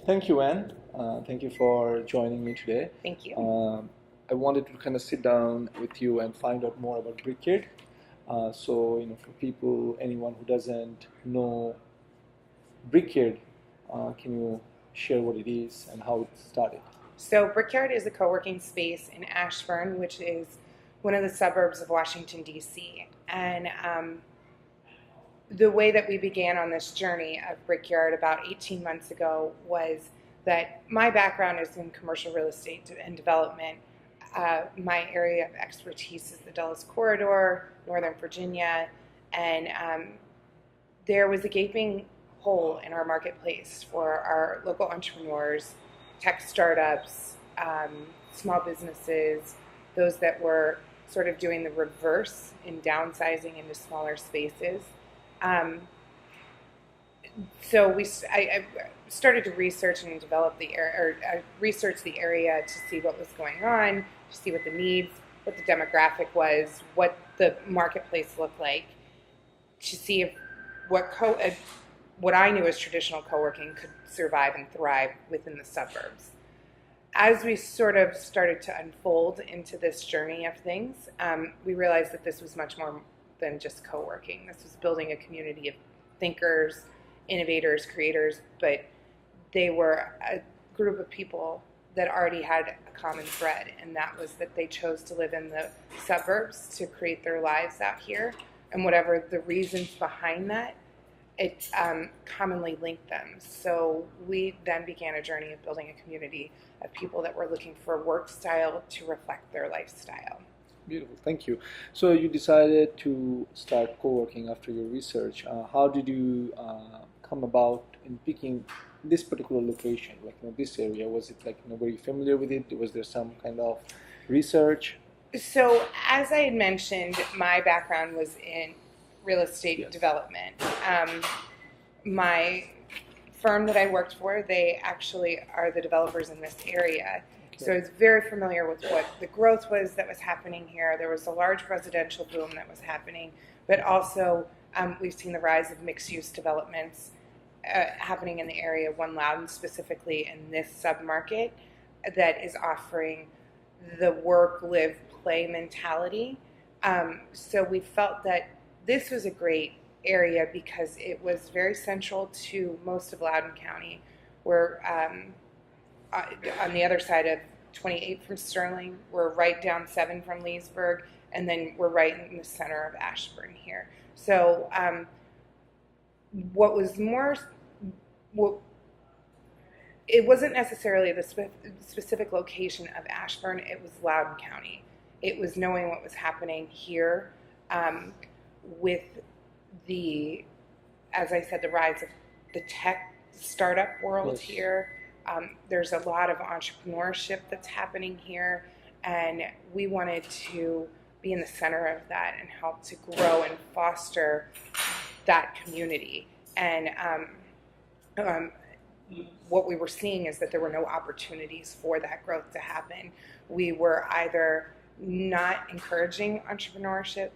Thank you, Ann. Thank you for joining me today. Thank you. I wanted to kind of sit down with you and find out more about Brickyard. For people, anyone who doesn't know Brickyard, can you share what it is and how it started? So, Brickyard is a co-working space in Ashburn, which is one of the suburbs of Washington, D.C. And the way that we began on this journey of Brickyard about 18 months ago was that my background is in commercial real estate and development. My area of expertise is the Dulles Corridor, Northern Virginia, and there was a gaping hole in our marketplace for our local entrepreneurs, tech startups, small businesses, those that were sort of doing the reverse in downsizing into smaller spaces. I started to research and develop the area, or research the area to see what was going on, to see what the needs, what the demographic was, what the marketplace looked like, to see if what I knew as traditional co-working could survive and thrive within the suburbs. As we sort of started to unfold into this journey of things, we realized that this was much more than just co-working. This was building a community of thinkers, innovators, creators, but they were a group of people that already had a common thread, and that was that they chose to live in the suburbs to create their lives out here, and whatever the reasons behind that, it commonly linked them. So we then began a journey of building a community of people that were looking for a work style to reflect their lifestyle. Beautiful, thank you. So you decided to start co-working after your research. How did you come about in picking this particular location, like this area? Was it like were you familiar with it? Was there some kind of research? So as I had mentioned, my background was in real estate development. My firm that I worked for, they actually are the developers in this area. So I was very familiar with what the growth was that was happening here. There was a large residential boom that was happening, but also we've seen the rise of mixed-use developments happening in the area, One Loudoun specifically in this submarket, that is offering the work, live, play mentality. So we felt that this was a great area because it was very central to most of Loudoun County. We're on the other side of 28 from Sterling. We're right down 7 from Leesburg, and then we're right in the center of Ashburn here. So it wasn't necessarily the specific location of Ashburn, it was Loudoun County. It was knowing what was happening here with the, as I said, the rise of the tech startup world here. There's a lot of entrepreneurship that's happening here, and we wanted to be in the center of that and help to grow and foster that community. And what we were seeing is that there were no opportunities for that growth to happen. We were either not encouraging entrepreneurship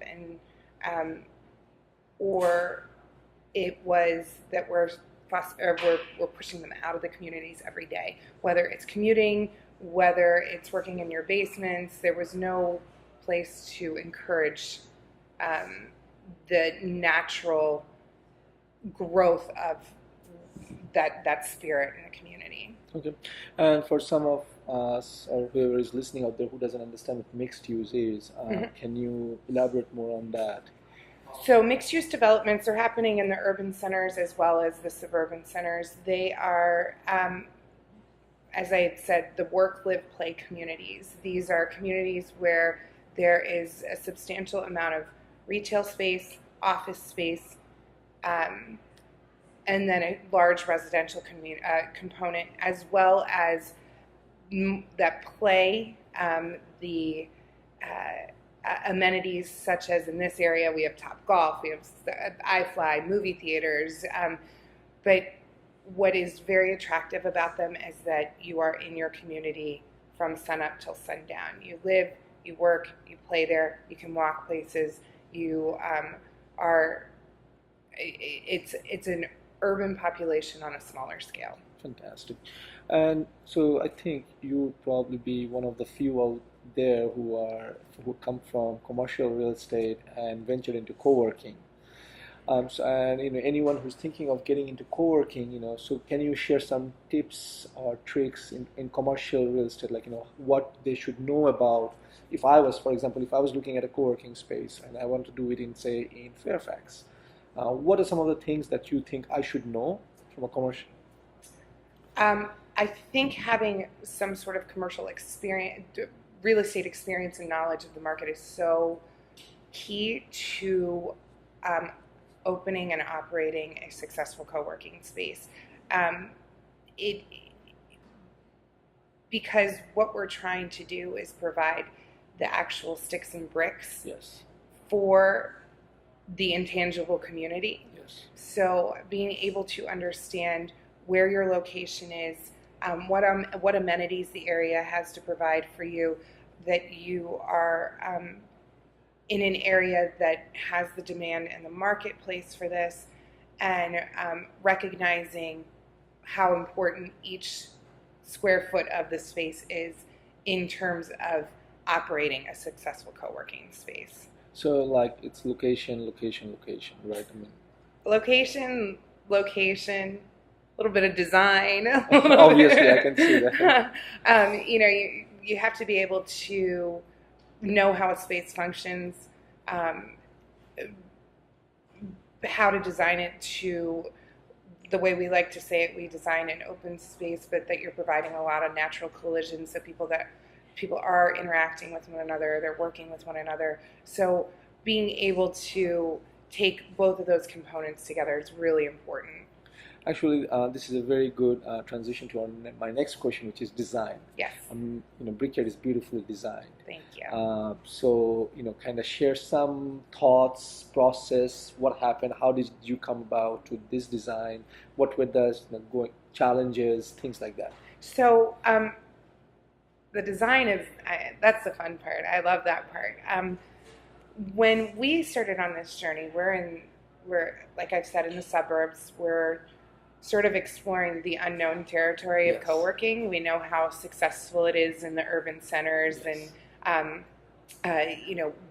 or it was that we're pushing them out of the communities every day, whether it's commuting, whether it's working in your basements. There was no place to encourage the natural growth of that spirit in the community. Okay, and for some of us or whoever is listening out there who doesn't understand what mixed use is, can you elaborate more on that? So mixed-use developments are happening in the urban centers as well as the suburban centers. They are, as I had said, the work, live, play communities. These are communities where there is a substantial amount of retail space, office space, and then a large residential component, as well as that play, the amenities such as in this area we have Topgolf, we have iFly, movie theaters, but what is very attractive about them is that you are in your community from sunup till sundown. You live, you work, you play there, you can walk places, you it's an urban population on a smaller scale. Fantastic. And so I think you would probably be one of the few out there who come from commercial real estate and venture into co-working. And anyone who's thinking of getting into co-working, so can you share some tips or tricks in commercial real estate, like what they should know about? If I was, for example, if I was looking at a co-working space and I want to do it in, say, in Fairfax, what are some of the things that you think I should know from a commercial? I think having some sort of commercial experience, real estate experience and knowledge of the market is so key to opening and operating a successful co-working space. It Because what we're trying to do is provide the actual sticks and bricks Yes. for the intangible community. Yes. So being able to understand where your location is, what amenities the area has to provide for you, that you are in an area that has the demand in the marketplace for this, and recognizing how important each square foot of the space is in terms of operating a successful co-working space. So like it's location, location, location, right? I mean, Location, a little bit of design. obviously, I can see that. You have to be able to know how a space functions, how to design it to the way we like to say it. We design an open space, but that you're providing a lot of natural collision, so people are interacting with one another, they're working with one another. So being able to take both of those components together is really important. Actually, this is a very good transition to my next question, which is design. Yes. Brickyard is beautifully designed. Thank you. So, kind of share some thoughts, process, what happened, how did you come about with this design, what were the challenges, things like that. So, the design that's the fun part. I love that part. When we started on this journey, we're like I've said, in the suburbs. We're sort of exploring the unknown territory of co-working. We know how successful it is in the urban centers and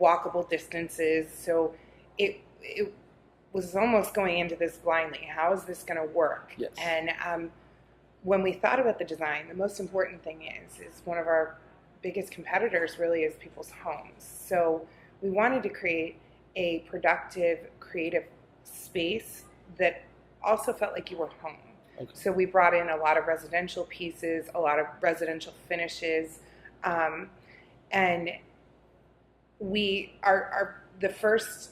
walkable distances. So it was almost going into this blindly. How is this going to work? Yes. And when we thought about the design, the most important thing is one of our biggest competitors really is people's homes. So we wanted to create a productive, creative space that also felt like you were home. Okay. So we brought in a lot of residential pieces, a lot of residential finishes, and the first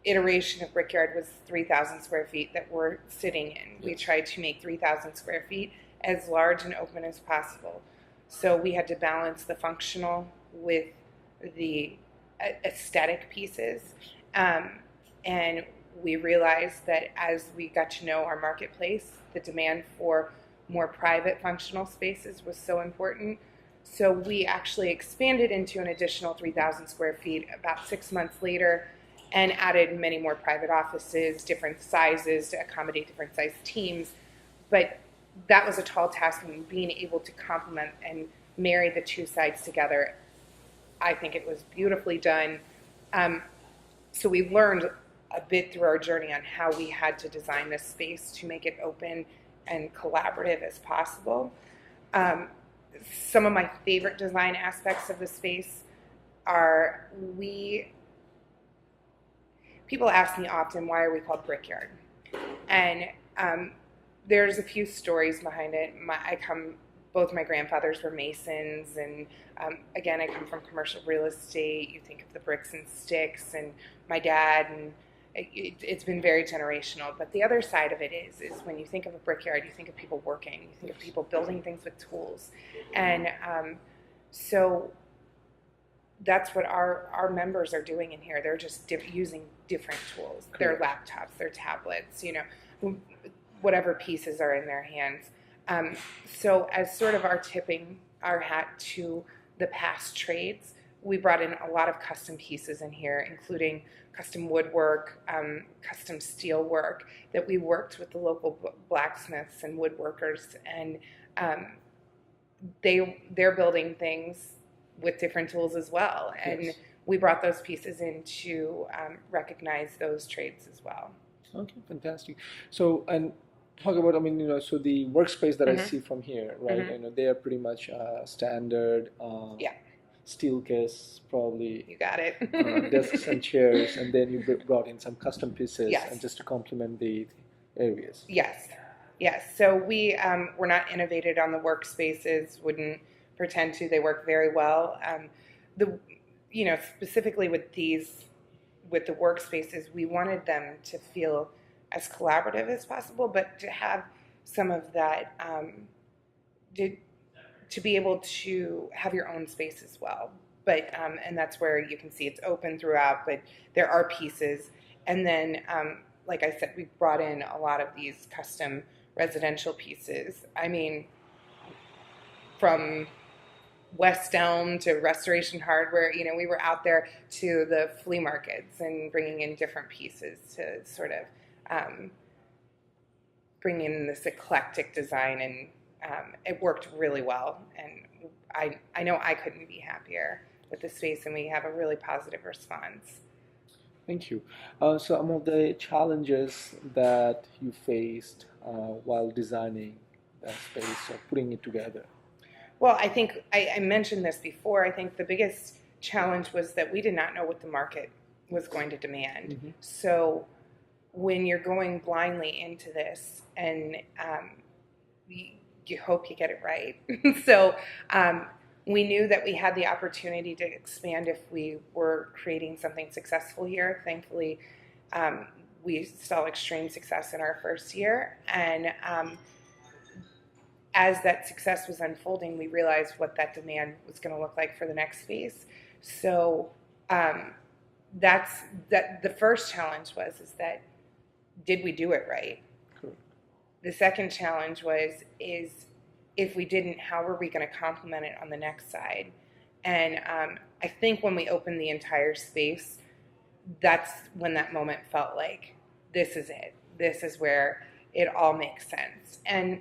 iteration of Brickyard was 3,000 square feet that we're sitting in. Yes. We tried to make 3,000 square feet as large and open as possible. So we had to balance the functional with the aesthetic pieces, and we realized that as we got to know our marketplace, the demand for more private functional spaces was so important. So we actually expanded into an additional 3,000 square feet about 6 months later, and added many more private offices, different sizes to accommodate different size teams. But that was a tall task, and being able to complement and marry the two sides together, I think it was beautifully done. So we learned a bit through our journey on how we had to design this space to make it open and collaborative as possible. Some of my favorite design aspects of the space are people ask me often, why are we called Brickyard? And there's a few stories behind it. Both my grandfathers were masons, and again, I come from commercial real estate. You think of the bricks and sticks, and my dad, and it's been very generational. But the other side of it is when you think of a brickyard, you think of people working, you think of people building things with tools. And so that's what our members are doing in here. They're just using different tools, their laptops, their tablets, whatever pieces are in their hands. So as sort of our tipping our hat to the past trades, we brought in a lot of custom pieces in here, including custom woodwork, custom steel work that we worked with the local blacksmiths and woodworkers, and they're building things with different tools as well. And Yes. we brought those pieces in to recognize those trades as well. Okay, fantastic. So, and talk about, I mean, so the workspace that I Mhm. see from here, right? Mhm. They are pretty much standard Yeah, steel case, probably you got it. desks and chairs, and then you brought in some custom pieces, and Yes. just to complement the areas. Yes, yes. So we're not innovated on the workspaces. Wouldn't pretend to. They work very well. The specifically with the workspaces, we wanted them to feel as collaborative as possible, but to have some of that to be able to have your own space as well. But and that's where you can see it's open throughout, but there are pieces. And then, like I said, we brought in a lot of these custom residential pieces. I mean, from West Elm to Restoration Hardware, we were out there to the flea markets and bringing in different pieces to sort of bring in this eclectic design, and it worked really well. And I know I couldn't be happier with the space, and we have a really positive response. Thank you. So, some of the challenges that you faced while designing that space or putting it together. Well, I think I mentioned this before. I think the biggest challenge was that we did not know what the market was going to demand. Mhm. So when you're going blindly into this, and you hope you get it right. So we knew that we had the opportunity to expand if we were creating something successful here. Thankfully, we saw extreme success in our first year, and as that success was unfolding, we realized what that demand was going to look like for the next phase. So the first challenge is that, did we do it right? Cool. The second challenge is if we didn't, how were we going to complement it on the next side? And I think when we opened the entire space, that's when that moment felt like, this is it. This is where it all makes sense. And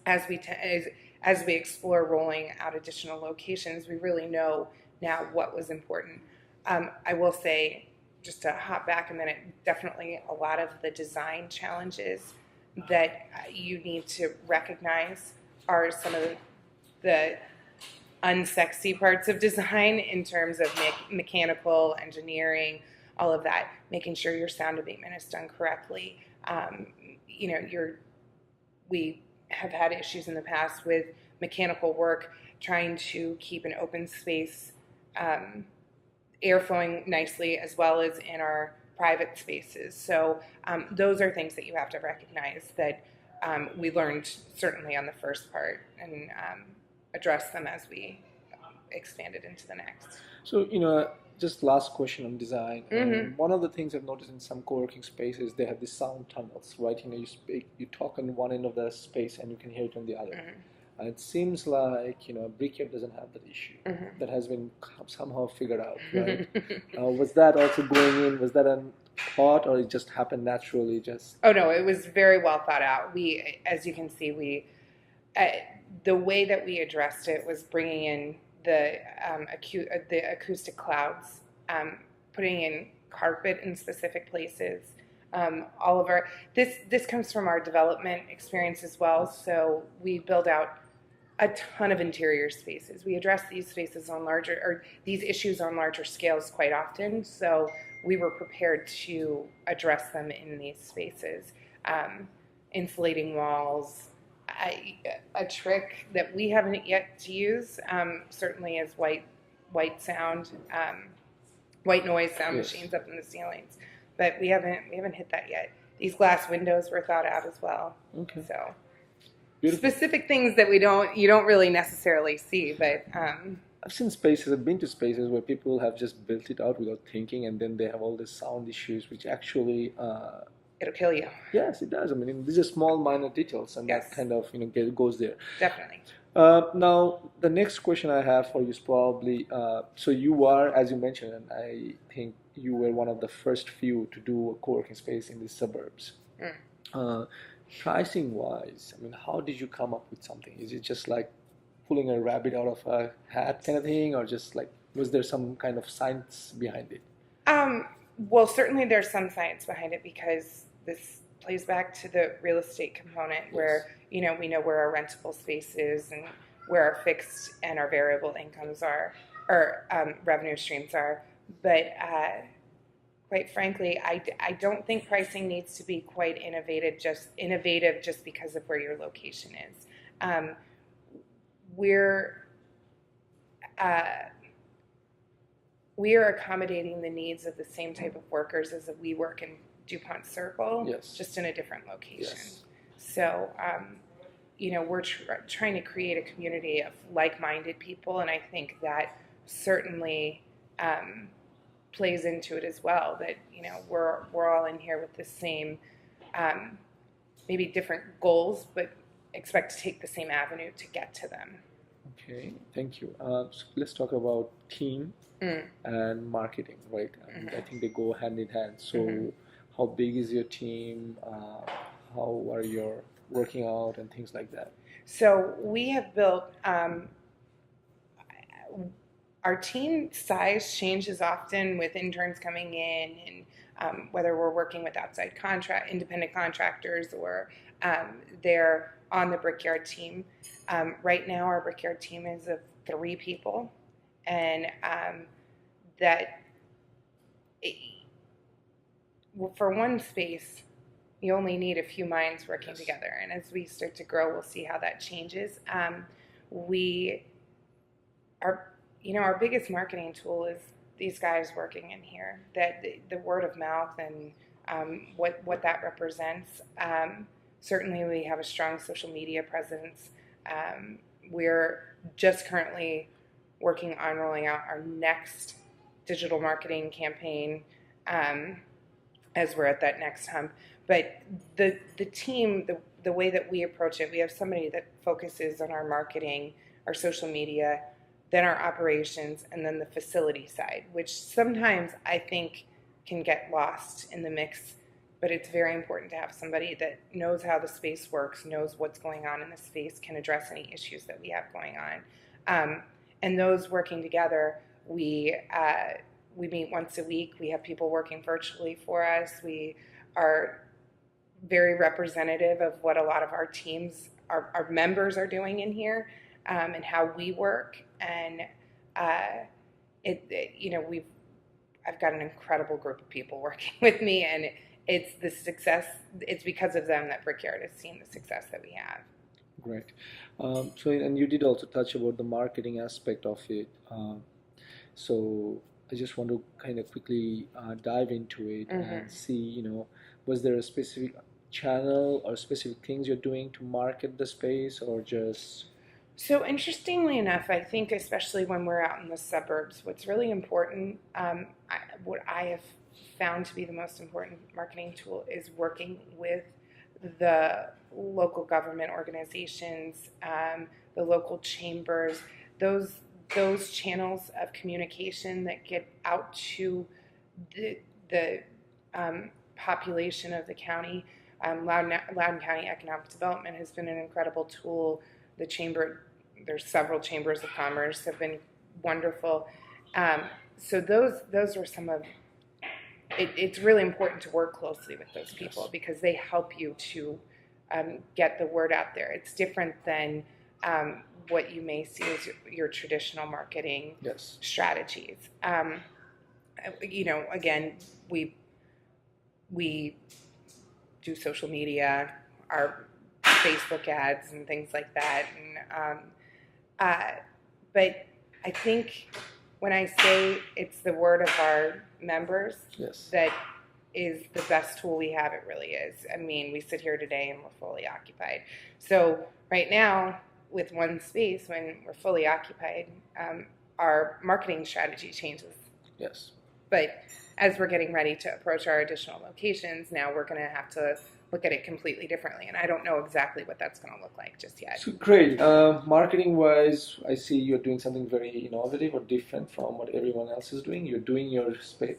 as we explore rolling out additional locations, we really know now what was important. I will say, just to hop back a minute, definitely a lot of the design challenges that you need to recognize are some of the unsexy parts of design in terms of mechanical engineering, all of that, making sure your sound abatement is done correctly. We have had issues in the past with mechanical work, trying to keep an open space air flowing nicely, as well as in our private spaces. So those are things that you have to recognize that we learned certainly on the first part, and address them as we expanded into the next. So, just last question on design. Mhm. One of the things I've noticed in some co-working spaces, they have these sound tunnels, right? You talk on one end of the space and you can hear it on the other. Mhm. And it seems like, Brickyard doesn't have that issue. Mhm. That has been somehow figured out, right? Was that also going in? Was that a thought, or it just happened naturally? Just Oh no, it was very well thought out. We, as you can see, the way that we addressed it was bringing in the acoustic clouds, putting in carpet in specific places. All of our this comes from our development experience as well. So we build out a ton of interior spaces. We address these spaces these issues on larger scales quite often. So we were prepared to address them in these spaces. Insulating walls. A trick that we haven't yet to use certainly is white noise sound Yes. machines up in the ceilings, but we haven't hit that yet. These glass windows were thought out as well. Okay. So Beautiful. specific things that you don't really necessarily see, but I've been to spaces where people have just built it out without thinking, and then they have all these sound issues, which actually it'll kill you. Yes, it does. I mean, these are small, minor details, and Yes. that kind of goes there. Definitely. Now, the next question I have for you is probably so you are, as you mentioned, and I think you were one of the first few to do a co-working space in the suburbs. Mm. Uh, Pricing wise, I mean, how did you come up with something? Is it just like pulling a rabbit out of a hat kind of thing, or just like was there some kind of science behind it? Well, certainly there's some science behind it because this plays back to the real estate component where, we know where our rentable space is and where our fixed and our variable incomes are, or revenue streams are. But quite frankly, I don't think pricing needs to be quite innovative just because of where your location is. We are accommodating the needs of the same type of workers as we work in DuPont Circle, Yes. just in a different location. Yes. So, we're trying to create a community of like-minded people, and I think that certainly plays into it as well. That we're all in here with the same, maybe different goals, but expect to take the same avenue to get to them. Okay, thank you. So let's talk about team and marketing, right? And I think they go hand in hand. So, how big is your team? How are you working out and things like that? So we have built. Our team size changes often with interns coming in, and whether we're working with outside independent contractors, or they're on the Brickyard team. Right now, our Brickyard team is of 3 people, and for one space, you only need a few minds working together. And as we start to grow, we'll see how that changes. Our biggest marketing tool is these guys working in here. That the word of mouth and what that represents. Certainly, we have a strong social media presence. We're just currently working on rolling out our next digital marketing campaign as we're at that next hump. But the team, the way that we approach it, we have somebody that focuses on our marketing, our social media, then our operations, and then the facility side, which sometimes I think can get lost in the mix. But it's very important to have somebody that knows how the space works, knows what's going on in the space, can address any issues that we have going on. And those working together, we meet once a week. We have people working virtually for us. We are very representative of what a lot of our teams, our members are doing in here, and how we work. And I've got an incredible group of people working with me, and it's the success. It's because of them that Brickyard has seen the success that we have. Great. And you did also touch about the marketing aspect of it. So I just want to kind of quickly dive into it and see, was there a specific channel or specific things you're doing to market the space, or just... So interestingly enough, I think especially when we're out in the suburbs, what's really important, what I have found to be the most important marketing tool is working with the local government organizations, the local chambers, those channels of communication that get out to the population of the county. Loudoun County Economic Development has been an incredible tool. The chamber, there's several chambers of commerce have been wonderful. So those are some of. It's really important to work closely with those people because they help you to get the word out there. It's different than what you may see as your traditional marketing strategies. Again, we do social media, our Facebook ads and things like that. But I think when I say it's the word of our members, that is the best tool we have. It really is. I mean, we sit here today and we're fully occupied. So right now, with one space, when we're fully occupied, our marketing strategy changes. Yes. But as we're getting ready to approach our additional locations, now we're going to have to look at it completely differently. And I don't know exactly what that's going to look like just yet. So great. Marketing-wise, I see you're doing something very innovative or different from what everyone else is doing. You're doing your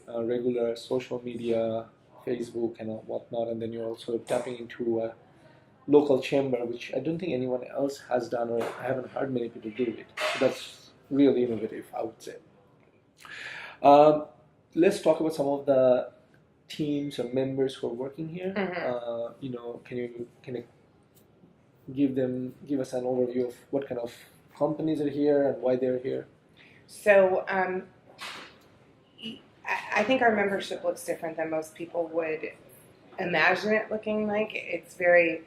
regular social media, Facebook and whatnot, and then you're also tapping into a local chamber, which I don't think anyone else has done, or I haven't heard many people do it. So that's really innovative, I would say. Let's talk about some of the teams or members who are working here. Can you give us an overview of what kind of companies are here and why they're here? So I think our membership looks different than most people would imagine it looking like. It's very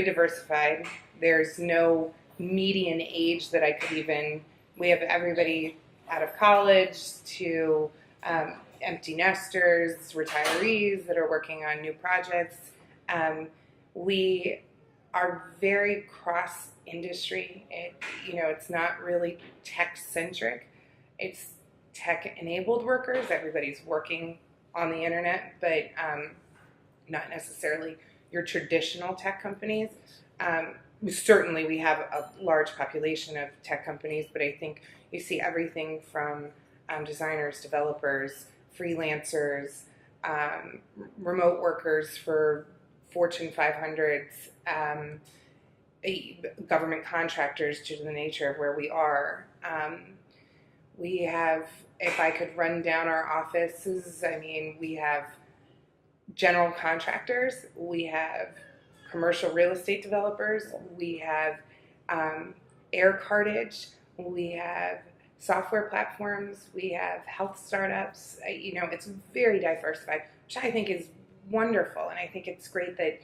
diversified. There's no median age that I could even. We have everybody out of college to empty nesters, retirees that are working on new projects. We are very cross-industry. It's not really tech-centric. It's tech-enabled workers. Everybody's working on the internet, but not necessarily your traditional tech companies. Certainly, we have a large population of tech companies, but I think you see everything from designers, developers, freelancers, remote workers for Fortune 500s, government contractors due to the nature of where we are. We have, if I could run down our offices, we have general contractors, we have commercial real estate developers, we have air cartage, we have software platforms, we have health startups. It's very diversified, which I think is wonderful, and I think it's great that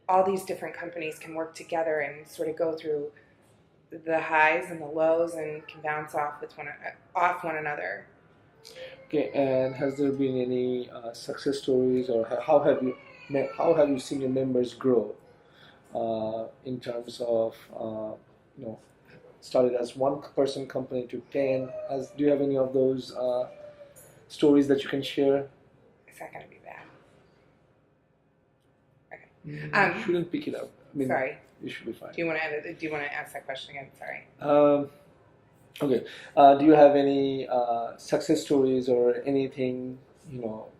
all these different companies can work together and sort of go through the highs and the lows and can bounce off one another. Okay, and has there been any success stories, or how have you seen your members grow in terms of started as one person company to 10? Do you have any of those stories that you can share? Is that going to be bad? Okay. You shouldn't pick it up. Sorry. You should be fine. Do you want to ask that question again? Sorry. Okay. Do you have any success stories or anything,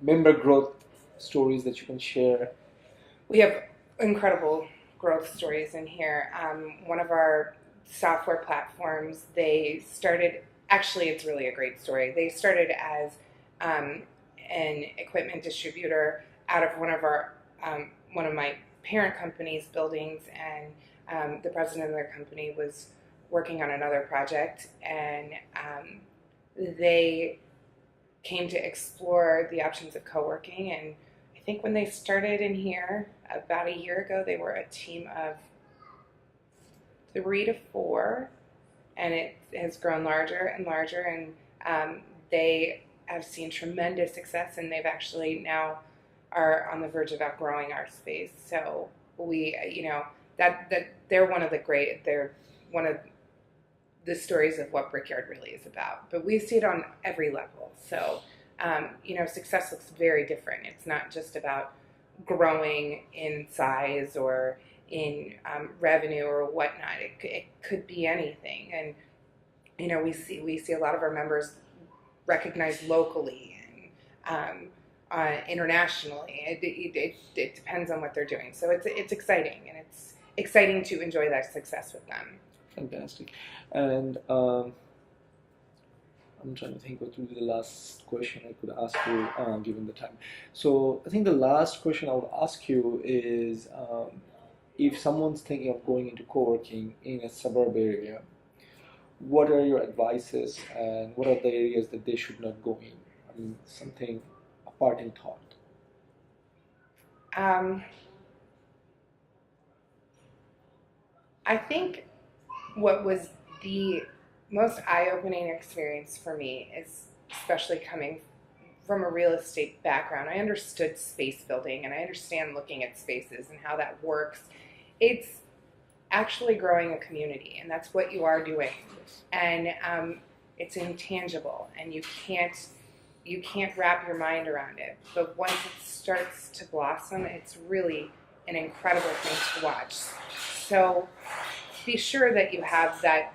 member growth stories that you can share? We have incredible growth stories in here. One of our software platforms, they started, actually it's really a great story. They started as an equipment distributor out of one of my parent company's buildings, and the president of their company was working on another project, and they came to explore the options of co-working. And I think when they started in here about a year ago, they were a team of 3 to 4, and it has grown larger and larger, and they have seen tremendous success, and they've actually now are on the verge of outgrowing our space. So we, that they're one of the stories of what Brickyard really is about. But we see it on every level. So, success looks very different. It's not just about growing in size or in revenue or whatnot. It could be anything. And, we see a lot of our members recognized locally and internationally. It depends on what they're doing. So it's exciting, and it's exciting to enjoy that success with them. Fantastic. And I'm trying to think what would be the last question I could ask you given the time. So I think the last question I would ask you is if someone's thinking of going into co-working in a suburb area, what are your advices and what are the areas that they should not go in? Something, a parting thought. I think what was the most eye-opening experience for me is, especially coming from a real estate background, I understood space building and I understand looking at spaces and how that works. It's actually growing a community, and that's what you are doing. And it's intangible, and you can't wrap your mind around it. But once it starts to blossom, it's really an incredible thing to watch. So be sure that you have that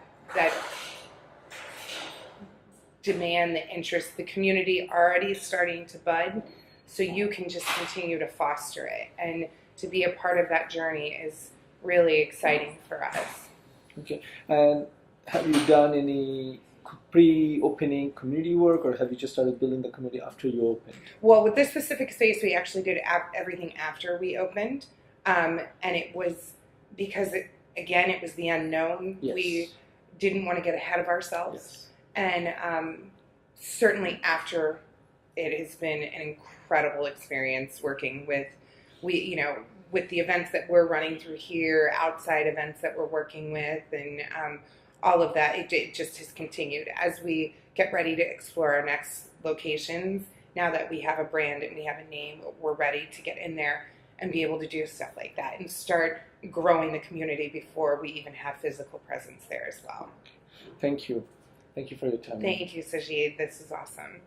demand, the interest, the community already starting to bud, so you can just continue to foster it. And to be a part of that journey is really exciting for us. Okay. And have you done any pre-opening community work, or have you just started building the community after you opened? Well, with this specific space, we actually did everything after we opened. And it was because, it was the unknown. Yes. We didn't want to get ahead of ourselves. Yes. And certainly after, it has been an incredible experience working with, with the events that we're running through here, outside events that we're working with, and all of that. It just has continued as we get ready to explore our next locations. Now that we have a brand and we have a name, we're ready to get in there and be able to do stuff like that and start growing the community before we even have physical presence there as well. Thank you. Thank you for your time. Thank you, Sajid. This is awesome.